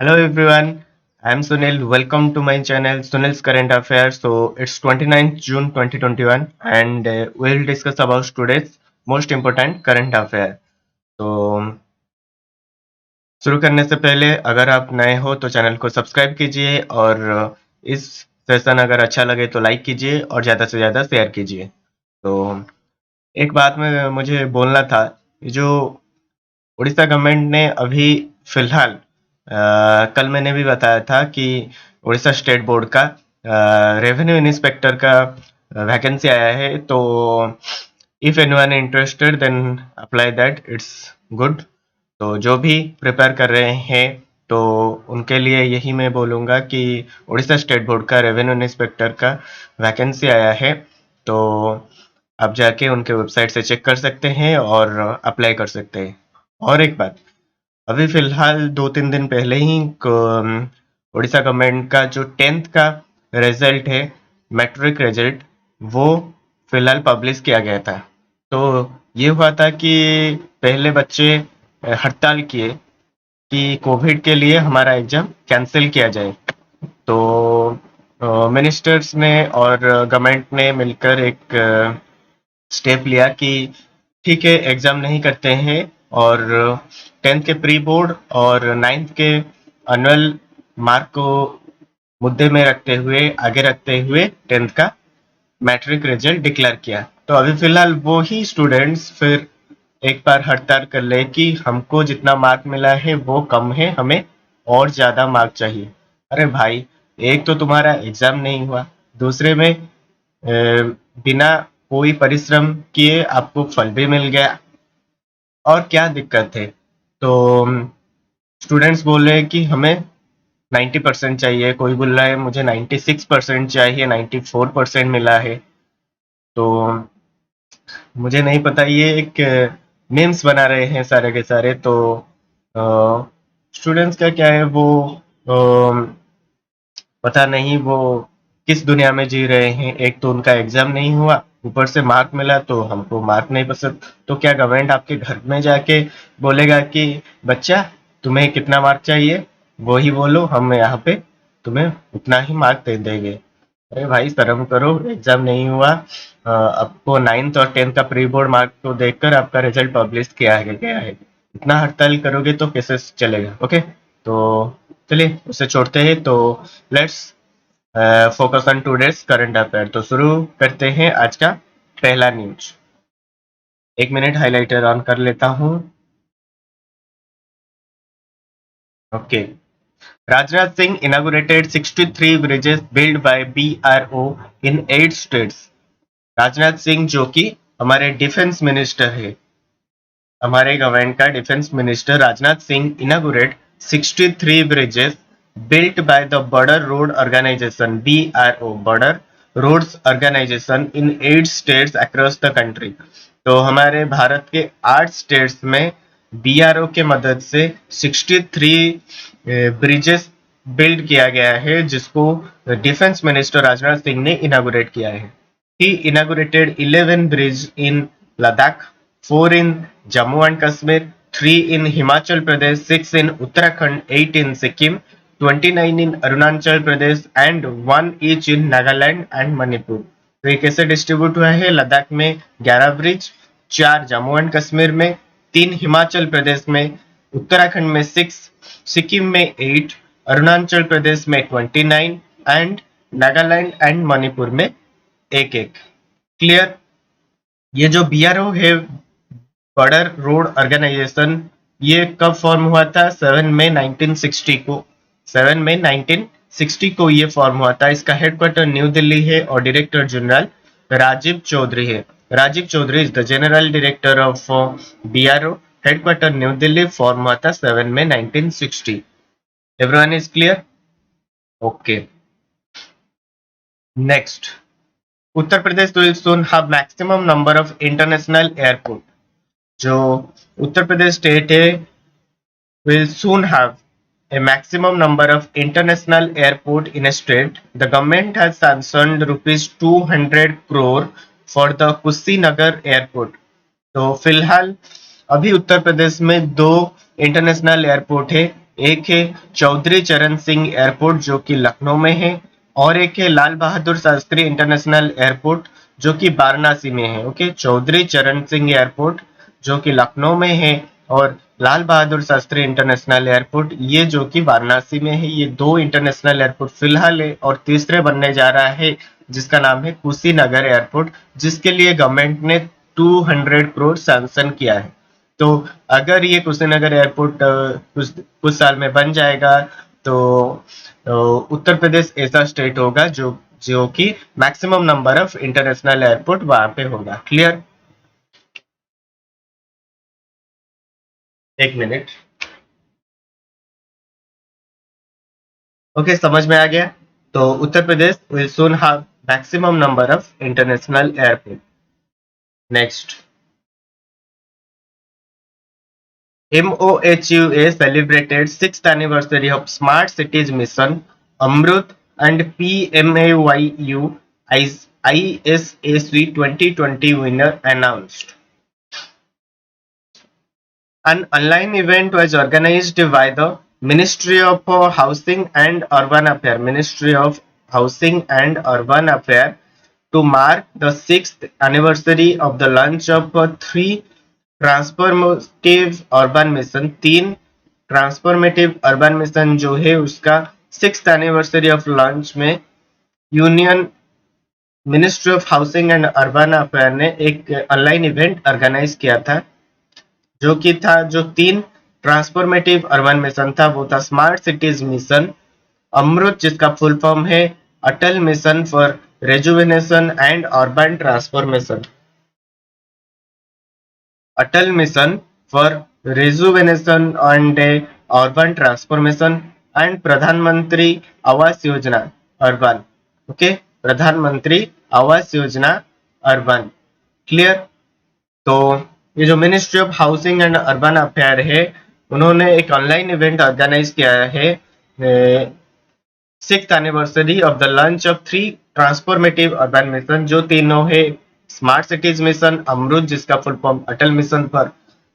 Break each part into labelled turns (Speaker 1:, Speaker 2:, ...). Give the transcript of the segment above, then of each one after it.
Speaker 1: Hello everyone, I am Sunil. Welcome to my channel Sunil's Current Affairs. So it's 29th June 2021 and we'll discuss about today's most important current affair. तो शुरू करने से पहले अगर आप नए हो तो चैनल को सब्सक्राइब कीजिए और इस सेशन अगर अच्छा लगे तो लाइक कीजिए और ज़्यादा से ज़्यादा शेयर कीजिए। तो एक बात में मुझे बोलना था, जो उड़ीसा गवर्नमेंट ने अभी फिलहाल कल मैंने भी बताया था कि उड़ीसा स्टेट बोर्ड का रेवेन्यू इंस्पेक्टर का वैकेंसी आया है। तो if anyone interested then apply that, it's good. तो जो भी प्रिपेयर कर रहे हैं तो उनके लिए यही मैं बोलूँगा कि उड़ीसा स्टेट बोर्ड का रेवेन्यू इंस्पेक्टर का वैकेंसी आया है। तो आप जाके उनके वेबसाइट से चेक कर सकते हैं और अप्लाई कर सकते हैं। और एक बात, अभी फिलहाल 2-3 दिन पहले ही उड़ीसा गवर्नमेंट का जो 10th का रिजल्ट है, मैट्रिक रिजल्ट, वो फिलहाल पब्लिश किया गया था। तो ये हुआ था कि पहले बच्चे हड़ताल किए कि कोविड के लिए हमारा एग्जाम कैंसिल किया जाए। तो मिनिस्टर्स ने और गवर्नमेंट ने मिलकर एक स्टेप लिया कि ठीक है, एग्जाम नहीं करते हैं और 10th के प्री बोर्ड और 9th के एनुअल मार्क को मुद्दे में रखते हुए, आगे रखते हुए 10th का मैट्रिक रिजल्ट डिक्लेयर किया। तो अभी फिलहाल वो ही स्टूडेंट्स फिर एक बार हड़ताल कर ले कि हमको जितना मार्क मिला है वो कम है, हमें और ज्यादा मार्क चाहिए। अरे भाई, एक तो तुम्हारा एग्जाम नहीं हुआ, दूसरे में बिना कोई परिश्रम किए आपको फल भी मिल गया, और क्या दिक्कत है। तो स्टूडेंट्स बोल रहे हैं कि हमें 90% चाहिए, कोई बोल रहा है मुझे 96% चाहिए, 94% मिला है। तो मुझे नहीं पता, ये एक मीम्स बना रहे हैं सारे के सारे। तो स्टूडेंट्स का क्या है, वो पता नहीं वो किस दुनिया में जी रहे हैं। एक तो उनका एग्जाम नहीं हुआ, ऊपर से मार्क मिला, तो हमको मार्क नहीं पसंद। तो क्या गवर्नमेंट आपके घर में जाके बोलेगा कि बच्चा तुम्हें कितना मार्क चाहिए, वो ही बोलो, हम यहाँ पे तुम्हें उतना ही मार्क दे देंगे। अरे भाई, शर्म करो, एग्जाम नहीं हुआ, आपको 9th और 10th का प्री बोर्ड मार्क को देखकर आपका रिजल्ट पब्लिश किया गया है। इतना हड़ताल करोगे तो कैसे चलेगा। ओके, तो चलिए उसे छोड़ते हैं। तो let's focus on today's current affair. तो शुरू करते हैं आज का पहला न्यूज। एक मिनट, हाइलाइटर ऑन कर लेता हूँ। Okay, Rajnath Singh inaugurated 63 bridges built by BRO in 8 states। Rajnath Singh जो कि हमारे डिफेंस मिनिस्टर है, हमारे गवर्नमेंट का defence minister Rajnath Singh inaugurate 63 bridges built by the Border Road Organization BRO, Border Roads Organization in 8 states across the country। तो हमारे भारत के 8 states में बीआरओ के मदद से 63 ब्रिजेस बिल्ड किया गया है, जिसको डिफेंस मिनिस्टर राजनाथ सिंह ने इनागुरेट किया है। He inaugurated 11 bridges in Ladakh, 4 in Jammu and Kashmir, 3 in Himachal Pradesh, 6 in Uttarakhand, 8 in Sikkim, 29 in Arunachal Pradesh and 1 each in Nagaland and Manipur। तो ये कैसे डिस्ट्रीब्यूट हुआ है? लद्दाख में 11 ब्रिज, 4 जम्मू एंड कश्मीर में, 3 हिमाचल प्रदेश में, उत्तराखंड में 6, सिक्किम में 8, अरुणाचल प्रदेश में 29 एंड नागालैंड एंड मणिपुर में एक एक। क्लियर? ये जो बीआरओ है, बॉर्डर रोड ऑर्गेनाइजेशन, ये कब फॉर्म हुआ था? 7 मई 1960 को। 7 मई 1960 को ये फॉर्म हुआ था। इसका हेडक्वार्टर न्यू दिल्ली है और डायरेक्टर जनरल राजीव चौधरी है। Rajiv Chaudhary is the general director of BRO. Headquarter new Delhi, form हुआ था 7 मई 1960। Everyone is clear? Okay, next. Uttar Pradesh will soon have maximum number of international airport। जो उत्तर प्रदेश स्टेट है will soon have a maximum number of international airport in a state। The government has sanctioned rupees 200 crore for the Kushinagar airport. तो फिलहाल अभी उत्तर प्रदेश में 2 international airport है, एक है चौधरी चरण सिंह एयरपोर्ट जो कि लखनऊ में है, और एक है लाल बहादुर शास्त्री इंटरनेशनल एयरपोर्ट जो कि वाराणसी में है। ओके, चौधरी चरण सिंह एयरपोर्ट जो कि लखनऊ में है, और लाल बहादुर शास्त्री इंटरनेशनल एयरपोर्ट ये जो कि वाराणसी में है। ये दो इंटरनेशनल एयरपोर्ट फिलहाल है, और तीसरे बनने जा रहा है जिसका नाम है कुशीनगर एयरपोर्ट, जिसके लिए गवर्नमेंट ने 200 करोड़ सैंक्शन किया है। तो अगर ये कुशीनगर एयरपोर्ट कुछ कुछ साल में बन जाएगा तो उत्तर प्रदेश ऐसा स्टेट होगा जो जो कि maximum number of international airport वहां पे होगा। क्लियर? एक मिनट। ओके, समझ में आ गया। तो Uttar Pradesh will soon have maximum number of international airport. Next, MOHUA celebrated 6th anniversary of Smart Cities Mission Amrut and PMAYU ISAC 2020 winner announced. An online event was organized by the Ministry of Housing and Urban Affairs, Ministry of Housing and Urban Affairs, to mark the 6th anniversary of the launch of three transformative urban mission. तीन transformative urban mission जो है उसका 6th anniversary of launch में union ministry of housing and urban affair ने एक online event organise किया था, जो तीन ट्रांसफॉर्मेटिव अर्बन मिशन था। वो था स्मार्ट सिटीज मिशन अमृत, जिसका फुल फॉर्म है Atal mission for rejuvenation and urban transformation, Atal mission for rejuvenation and urban transformation, and Pradhan Mantri Awas योजना अर्बन। ओके, प्रधानमंत्री आवास योजना अर्बन। क्लियर? तो ये जो ministry of housing and urban affair है उन्होंने एक ऑनलाइन इवेंट ऑर्गेनाइज किया है 6th anniversary of the launch of three transformative urban mission, जो तीनों है स्मार्ट सिटीज मिशन अमृत, जिसका full form Atal mission for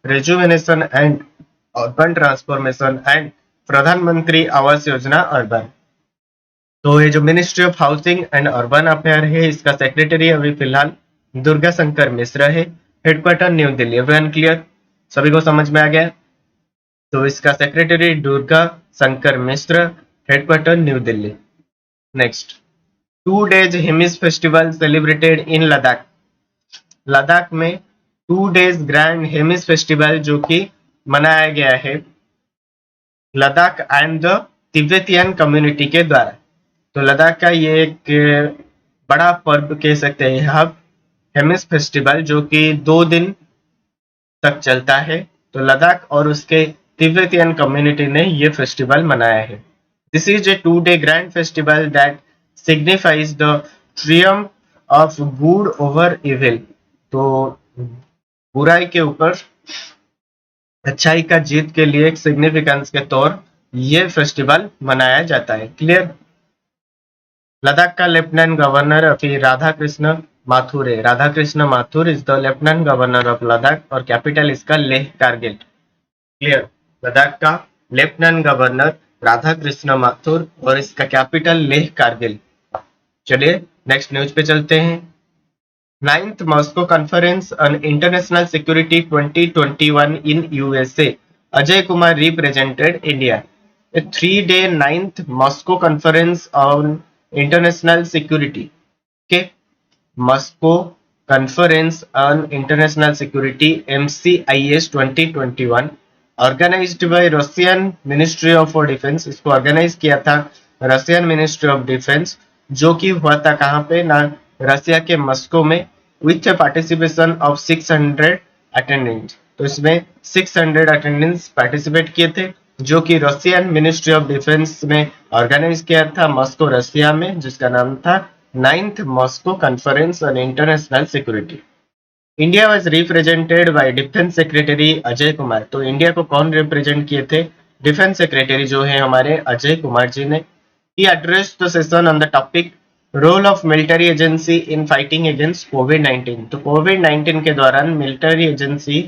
Speaker 1: rejuvenation and urban transformation, and Pradhan Mantri Awas योजना अर्बन। तो ये जो ministry of housing and urban affair है इसका सेक्रेटरी अभी फिलहाल दुर्गा शंकर मिश्रा है, headquarter new Delhi. Everyone clear? सभी को समझ में आ गया? तो इसका secretary Durga Shankar Mishra, headquarter new Delhi. Next, 2 days Hemis festival celebrated in Ladakh. Ladakh में 2 days ग्रैंड हेमिस फेस्टिवल जो कि मनाया गया है Ladakh and the Tibetan community के द्वारा। तो लद्दाख का ये एक बड़ा पर्व कह सकते हैं हम, हेमिस फेस्टिवल, जो कि 2 दिन तक चलता है। तो लद्दाख और उसके तिब्बतियन कम्युनिटी ने ये फेस्टिवल मनाया है। This is a 2 day grand festival that signifies the Triumph of good over evil. तो बुराई के ऊपर अच्छाई का जीत के लिए एक सिग्निफिकेंस के तौर ये फेस्टिवल मनाया जाता है। क्लियर? लद्दाख का लेफ्टिनेंट गवर्नर अभी राधा कृष्ण माथुर है। Radha Krishna Mathur is the lieutenant governor of Ladakh, और कैपिटल इसका लेह कारगिल। क्लियर? लद्दाख का लेफ्टिनेंट गवर्नर राधा कृष्ण माथुर और इसका कैपिटल लेह कारगिल। चलिए नेक्स्ट न्यूज पे चलते हैं। 9th Moscow conference on international security 2021 in USA, Ajay Kumar represented India. A 3 day 9th Moscow Conference on International Security, okay, Moscow Conference on International Security MCIS 2021 organized by Russian Ministry of Defense। इसको organise किया था Russian ministry of defence, जो कि हुआ था कहाँ पे ना, रशिया के मॉस्को में, विथ पार्टिसिपेशन ऑफ 600 अटेंडेंट्स। तो इसमें 600 अटेंडेंट्स पार्टिसिपेट किए थे, जो कि रशियन मिनिस्ट्री ऑफ डिफेंस ने ऑर्गेनाइज किया था मॉस्को रशिया में, जिसका नाम था 9th Moscow conference on international security. India was represented by defence secretary Ajay Kumar. तो इंडिया को कौन रिप्रेजेंट किए थे? डिफेंस सेक्रेटरी जो है हमारे अजय कुमार जी ने। He addressed the session on the topic role of military agency in fighting against covid. तो कोविड-19 के दौरान मिलिट्री एजेंसी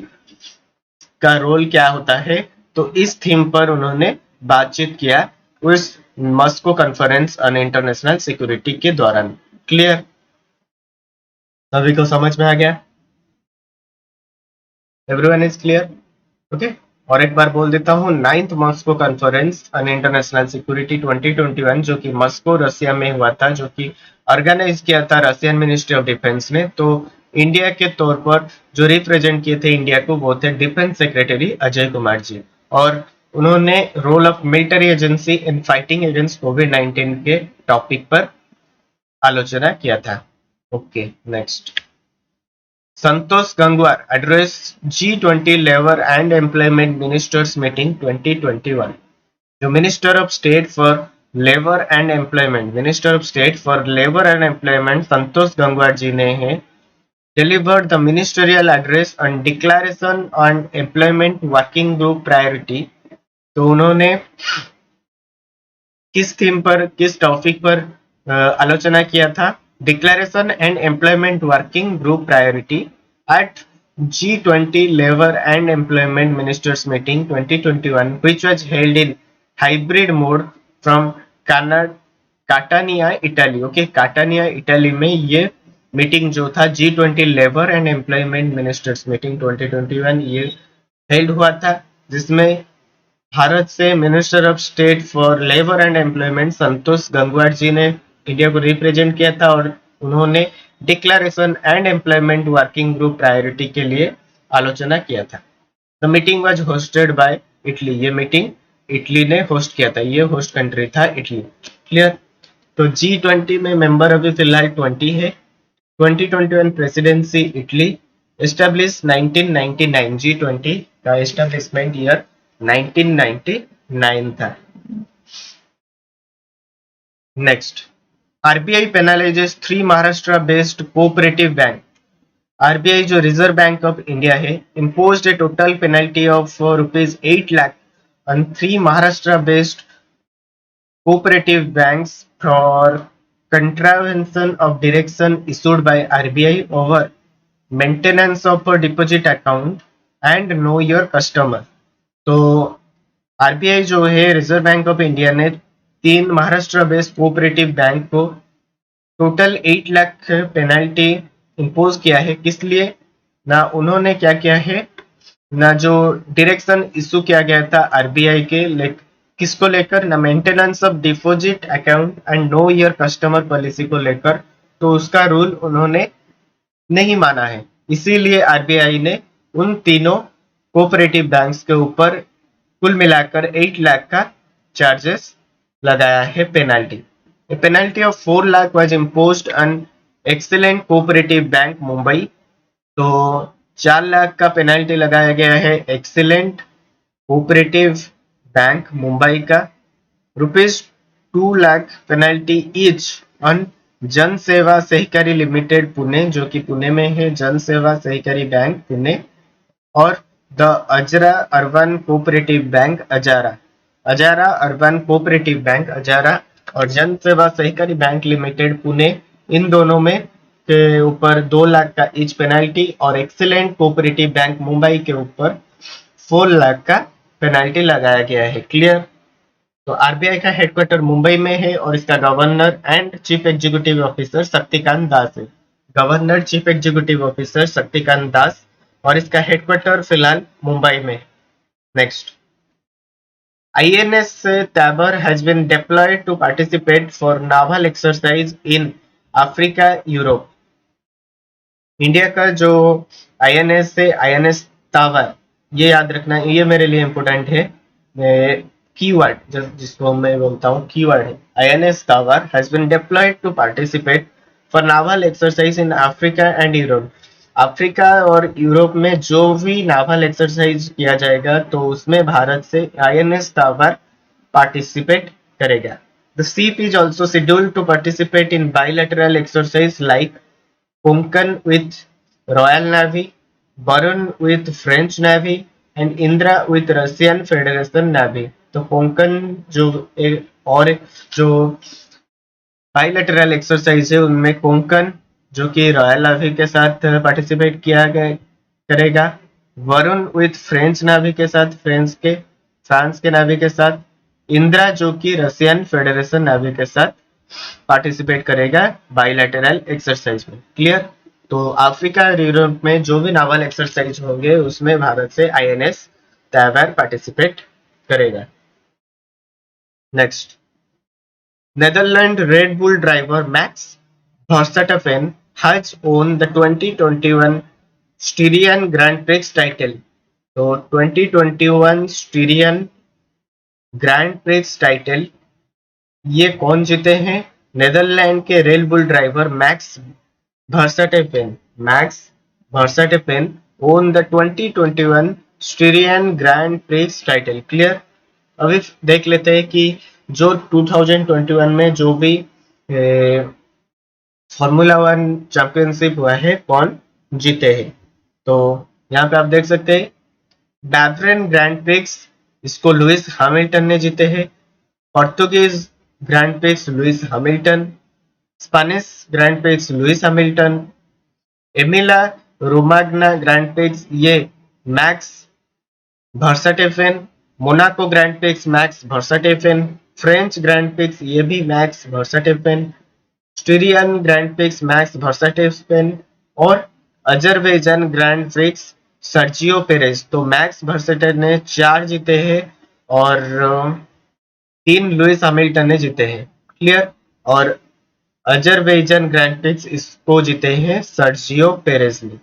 Speaker 1: का रोल क्या होता है, तो इस थीम पर उन्होंने बातचीत किया उस Moscow conference on international security के दौरान। क्लियर, सभी को समझ में आ गया? Everyone is clear? ओके, और एक बार बोल देता हूँ, ninth Moscow conference on international security 2021 जो कि मॉस्को रसिया में हुआ था, जो कि ऑर्गेनाइज किया था रशियन मिनिस्ट्री ऑफ डिफेंस ने। तो इंडिया के तौर पर जो रिप्रेजेंट किए थे इंडिया को वो थे डिफेंस सेक्रेटरी अजय कुमार जी, और उन्होंने role of military agency in fighting against covid के टॉपिक पर आलोचना किया था। Okay, next, Santosh Gangwar address G20 labour and employment ministers meeting 2021। जो minister of state for labour and employment, minister of state for labour and employment Santosh Gangwar ji ने है delivered the ministerial address on declaration on employment working group priority। तो उन्होंने किस theme पर, किस topic पर आलोचना किया था? Declaration and employment working group priority at G20 labour and employment ministers meeting 2021 which was held in hybrid mode from Catania Italy. Okay, Catania Italy में ये मीटिंग जो था G20 labour and employment ministers meeting 2021 ये held हुआ था, जिसमें भारत से minister of state for labour and employment Santosh Gangwar ji ने इंडिया को रिप्रेजेंट किया था, और उन्होंने declaration and employment working group priority के लिए आलोचना किया था। The meeting was hosted by Italy. ये मीटिंग इटली ने होस्ट किया था, ये होस्ट कंट्री था इटली। क्लियर? तो G20 में मेंबर अभी फिलहाल 20 है। 2021 प्रेसिडेंसी इटली, एस्टेब्लिश 1999। G20 का एस्टेब्लिशमेंट ईयर 1999 था। Next, RBI penalises 3 Maharashtra based cooperative bank. RBI जो रिजर्व बैंक ऑफ इंडिया है, imposed a total penalty of rupees 8 lakh on 3 Maharashtra based cooperative banks for contravention of direction issued by RBI over maintenance of a deposit account and know your customer। तो RBI जो है reserve Bank of India ने 3 Maharashtra based cooperative bank को total 8 lakh penalty impose किया है। किस लिए? ना उन्होंने क्या किया है, ना जो डायरेक्शन इशू किया गया था आरबीआई के किसको लेकर, ना maintenance of deposit account and know your customer policy को लेकर, तो उसका रूल उन्होंने नहीं माना है। इसीलिए आरबीआई ने उन तीनों कोऑपरेटिव बैंक्स के ऊपर कुल मिलाकर 8 लाख का चार्जेस लगाया है penalty. A penalty of 4 lakh was imposed on excellent cooperative bank Mumbai. तो 4 लाख का पेनल्टी लगाया गया है एक्सीलेंट कोऑपरेटिव बैंक मुंबई का। Rupees 2 lakh penalty each on जन सेवा सहकारी लिमिटेड पुणे, जो कि पुणे में है, जन सेवा सहकारी बैंक पुणे, और the Ajra urban cooperative bank Ajara, Ajara urban cooperative bank Ajara और जन सेवा सहकारी बैंक लिमिटेड पुणे, इन दोनों में के ऊपर 2 लाख का ईच पेनल्टी, और एक्सीलेंट कोऑपरेटिव बैंक मुंबई के ऊपर 4 लाख का पेनल्टी लगाया गया है। क्लियर? तो आरबीआई का हेडक्वार्टर मुंबई में है और इसका governor and chief executive officer Shaktikanta Das है। Governor chief executive officer Shaktikanta Das, और इसका हेडक्वार्टर फिलहाल मुंबई में। Next, INS Tabor has been deployed to participate for naval exercise in Africa, Europe। India का जो INS है, INS तावर, ये याद रखना, ये मेरे लिए इंपॉर्टेंट है, कीवर्ड जिसको मैं बोलता हूँ कीवर्ड है। INS tower has been deployed to participate for naval exercise in Africa and Europe। Africa और यूरोप में जो भी नावल एक्सरसाइज किया जाएगा तो उसमें भारत से INS तावर पार्टिसिपेट करेगा। The ship is also scheduled to participate in bilateral exercise like Konkan with Royal Navy, Barun with French Navy and Indra with Russian Federation Navy। तो कोंकण जो और जो बाइलेटरल एक्सरसाइज है उनमें कोंकण जो कि रॉयल नेवी के साथ पार्टिसिपेट किया गया करेगा, वरुण विथ फ्रेंच नेवी के साथ, फ्रांस के नेवी के साथ, इंदिरा जो कि रशियन फेडरेशन नेवी के साथ पार्टिसिपेट करेगा बाइलैटरल एक्सरसाइज में। क्लियर। तो अफ्रीका और यूरोप में जो भी नावल एक्सरसाइज होंगे उसमें भारत से आईएनएस तैवार पार्टिसिपेट करेगा। Next, Netherland red Bull driver Max Verstappen has won the 2021 Styrian Grand Prix title। तो 2021 स्टीरियन ग्रैंड प्रिक्स टाइटल ये कौन जीते हैं? नेदरलैंड के Red Bull driver Max Verstappen. Max Verstappen won the 2021 Styrian Grand Prix title. Clear. अभी देख लेते हैं कि जो 2021 में जो भी फॉर्मूला वन चैंपियनशिप हुआ है कौन जीते हैं। तो यहाँ पे आप देख सकते हैं बैवरेन ग्रैंड प्रिक्स इसको लुइस हैमिल्टन ने जीते हैं। Portuguese Grand Prix Lewis Hamilton. Spanish Grand Prix Lewis Hamilton. Emilia Romagna Grand Prix ये Max Verstappen. Monaco Grand Prix Max Verstappen. French Grand Prix ये भी Max Verstappen. Styrian Grand Prix Max Verstappen और Azerbaijan Grand Prix Sergio Perez. तो Max Verstappen ने 4 जीते हैं और 3 Louis Hamilton ने जीते हैं। क्लियर। और अजरबैजान ग्रैंड प्रिक्स इसको जीते हैं सर्जियो पेरेज ने।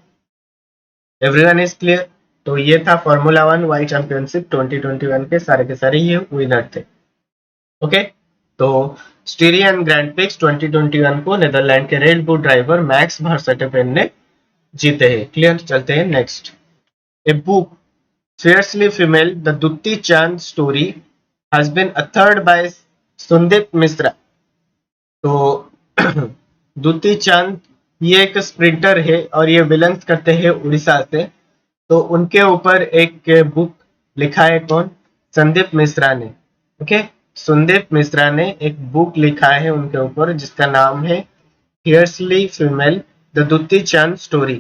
Speaker 1: Everyone is clear. तो ये था फॉर्मूला वन वर्ल्ड चैंपियनशिप 2021 के सारे ये विनर थे। ओके। तो स्टीरियन ग्रैंड प्रिक्स 2021 को नेदरलैंड के Red Bull driver Max Verstappen ने जीते हैं। क्लियर। चलते हैं next. A book Fiercely Female The Dutti Chand Story has been authored by Sundip Misra। तो दुती चांद ये एक स्प्रिंटर है और ये बिलोंग्स करते हैं उड़ीसा से। तो उनके ऊपर एक बुक लिखा है कौन? संदीप मिश्रा ने। ओके। संदीप मिश्रा ने एक बुक लिखा है उनके ऊपर जिसका नाम है fiercely female the Dutee Chand story.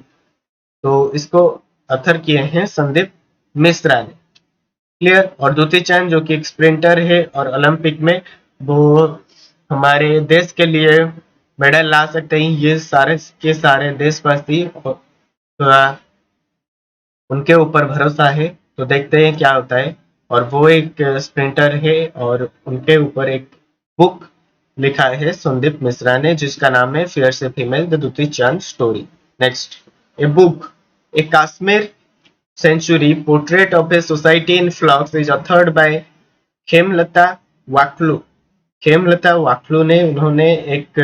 Speaker 1: तो इसको अथर किए हैं संदीप मिश्रा ने। क्लियर। और दुती चांद जो कि एक स्प्रिंटर है और ओलंपिक में वो हमारे देश के लिए मेडल ला सकते हैं। ये सारे के सारे देशवासी थोड़ा उनके ऊपर भरोसा है। तो देखते हैं क्या होता है। और वो एक स्प्रिंटर है और उनके ऊपर एक बुक लिखा है संदीप मिश्रा ने जिसका नाम है fierce a female the Dutee Chand story. Next, a book a Kashmir century portrait of a society in flux is authored by Khemlata Wakhloo. Khemlata Wakhloo ने उन्होंने एक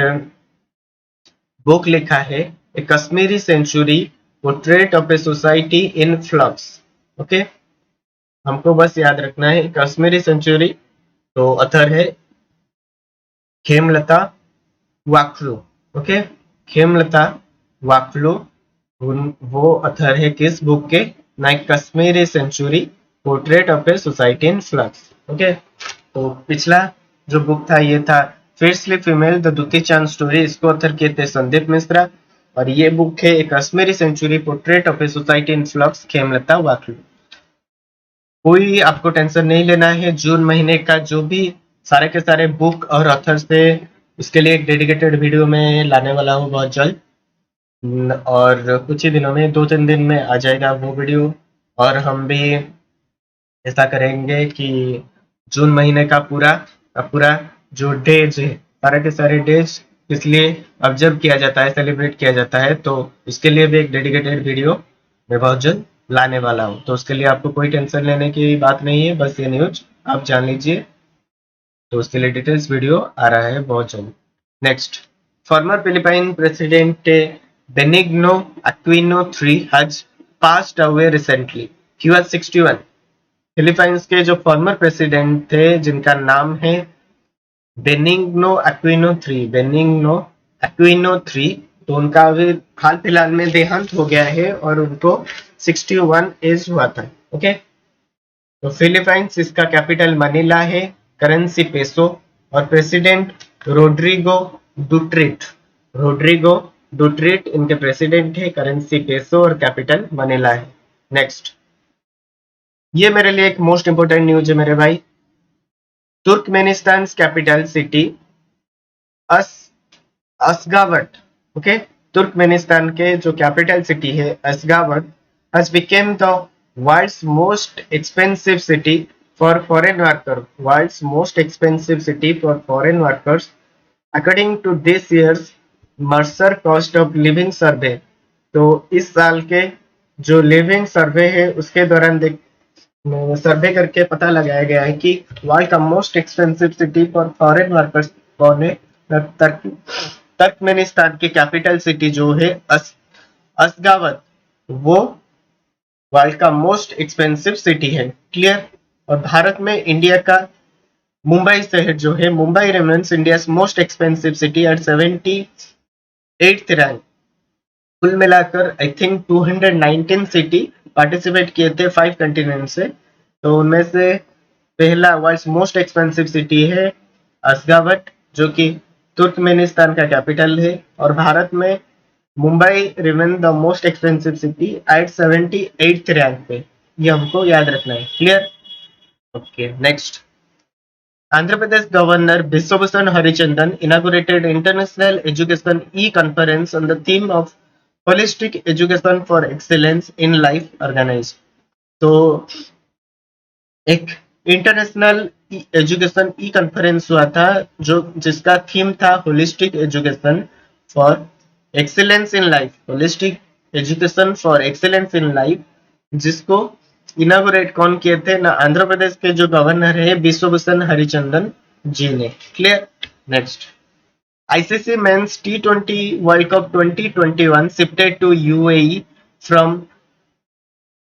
Speaker 1: बुक लिखा है a Kashmiri century portrait of a society in flux. Okay. हमको बस याद रखना है कश्मीरी सेंचुरी तो अथर है खेमलता वाकलू। ओके। खेमलता वाकलू वो अथर है किस बुक के? ना Kashmiri century portrait of a society in flux. Okay. तो पिछला जो बुक था ये था fiercely female the Dutee Chand story. इसको अथर किए थे संदीप मिश्रा और ये बुक है एक Kashmiri century portrait of a society in flux Khemlata Wakhloo. कोई आपको टेंशन नहीं लेना है। जून महीने का जो भी सारे के सारे बुक और ऑथर से उसके लिए एक डेडिकेटेड वीडियो में लाने वाला हूँ बहुत जल्द और कुछ ही दिनों में 2-3 दिन में आ जाएगा वो वीडियो। और हम भी ऐसा करेंगे कि जून महीने का पूरा जो डेज है सारे के सारे डेज इसलिए ऑब्जर्व किया जाता है सेलिब्रेट किया जाता है तो उसके लिए भी एक डेडिकेटेड वीडियो मैं बहुत जल्द लाने वाला हूँ। तो उसके लिए आपको कोई टेंशन लेने की बात नहीं है। बस ये न्यूज आप जान लीजिए। तो उसके लिए डिटेल्स वीडियो आ रहा है बहुत जल्द। Next, farmer Philippine president Benigno Aquino III has passed away recently. He was 61। Philippines के जो फॉर्मर प्रेसिडेंट थे जिनका नाम है बेनिग्नो एक्विनो III तो उनका अभी हाल फिलहाल में देहांत हो गया है और उनको 61 एज हुआ था। ओके। तो फिलीपाइंस इसका कैपिटल मनीला है, करेंसी पेसो और प्रेसिडेंट रोड्रिगो डुट्रिट इनके प्रेसिडेंट है, करेंसी पेसो और कैपिटल मनीला है। नेक्स्ट, ये मेरे लिए एक मोस्ट इंपोर्टेंट न्यूज है मेरे भाई। Turkmenistan's capital city अस असगावट, ओके, तुर्कमेनिस्तान के जो कैपिटल सिटी है असगावट has become the world's most expensive city for foreign workers. World's most expensive city for foreign workers according to this year's Mercer cost of living survey. तो इस साल के जो living सर्वे है उसके दौरान देख सर्वे करके पता लगाया गया है कि वर्ल्ड का most expensive city for foreign workers कौन है। तुर्कमेनिस्तान की कैपिटल सिटी जो है असगावत, वो वर्ल्ड का मोस्ट एक्सपेंसिव सिटी है। क्लियर। और भारत में इंडिया का मुंबई शहर जो है, Mumbai remains India most expensive city at 78th rank. कुल मिलाकर आई थिंक 219 सिटी पार्टिसिपेट किए थे 5 कंटिनेंट से, तो उनमें से पहला वर्ल्ड मोस्ट एक्सपेंसिव सिटी है असगावट जो कि तुर्कमेनिस्तान का कैपिटल है, और भारत में Mumbai remain the most expensive city at 78th rank पे। ये हमको याद रखना है। Clear. Okay, next. Andhra Pradesh governor Biswabhusan Harichandan inaugurated International Education E-Conference on the theme of Holistic Education for Excellence in Life organized. तो एक इंटरनेशनल एजुकेशन ई कॉन्फ्रेंस हुआ था जो जिसका थीम था holistic education for excellence in life, holistic education for excellence in life, जिसको inaugurate कौन किए थे ना, आंध्र प्रदेश के जो गवर्नर है बिश्वभूषण हरिचंदन जी ने। Clear. Next. ICC men's T20 world cup 2021 shifted to UAE from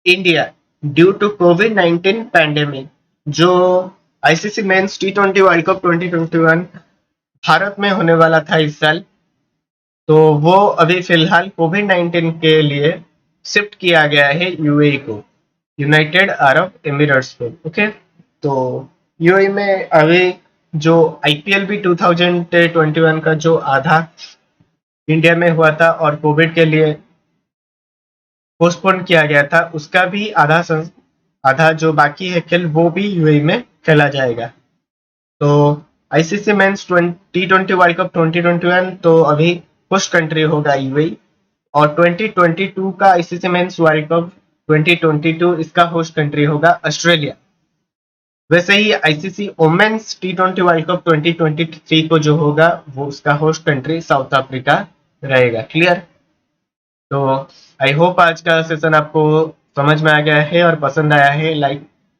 Speaker 1: India due to covid pandemic. जो ICC men's T20 world cup 2021 Bharat में होने वाला था इस साल, तो वो अभी फिलहाल कोविड-19 के लिए शिफ्ट किया गया है यूएई को, यूनाइटेड अरब एमिरेट्स को। ओके, तो यूएई में अभी जो आईपीएल भी 2021 का जो आधा इंडिया में हुआ था और कोविड के लिए पोस्टपोन किया गया था, उसका भी आधा जो बाकी है खेल वो भी यूएई में खेला जाएगा। तो ICC men's T20 world cup 2021 तो अभी होस्ट कंट्री होगा यूएई, और 2022 का आईसीसी मेंस वर्ल्ड कप 2022 इसका होस्ट कंट्री होगा ऑस्ट्रेलिया। वैसे ही ICC women's T20 world cup 2023 को जो होगा वो उसका होस्ट कंट्री साउथ अफ्रीका रहेगा। क्लियर। तो आई होप आज का सेशन आपको समझ में आ गया है और पसंद आया है।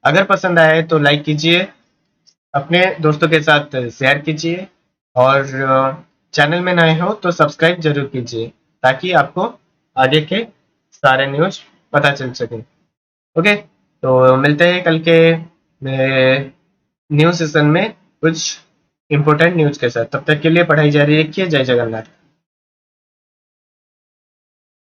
Speaker 1: अगर पसंद आया है तो लाइक कीजिए, अपने दोस्तों के साथ शेयर कीजिए, और चैनल में नए हो तो सब्सक्राइब जरूर कीजिए ताकि आपको आगे के सारे न्यूज पता चल सके। ओके, तो मिलते हैं कल के न्यूज सेशन में कुछ इंपॉर्टेंट न्यूज के साथ। तब तक के लिए पढ़ाई जारी रखिए। जय जगन्नाथ।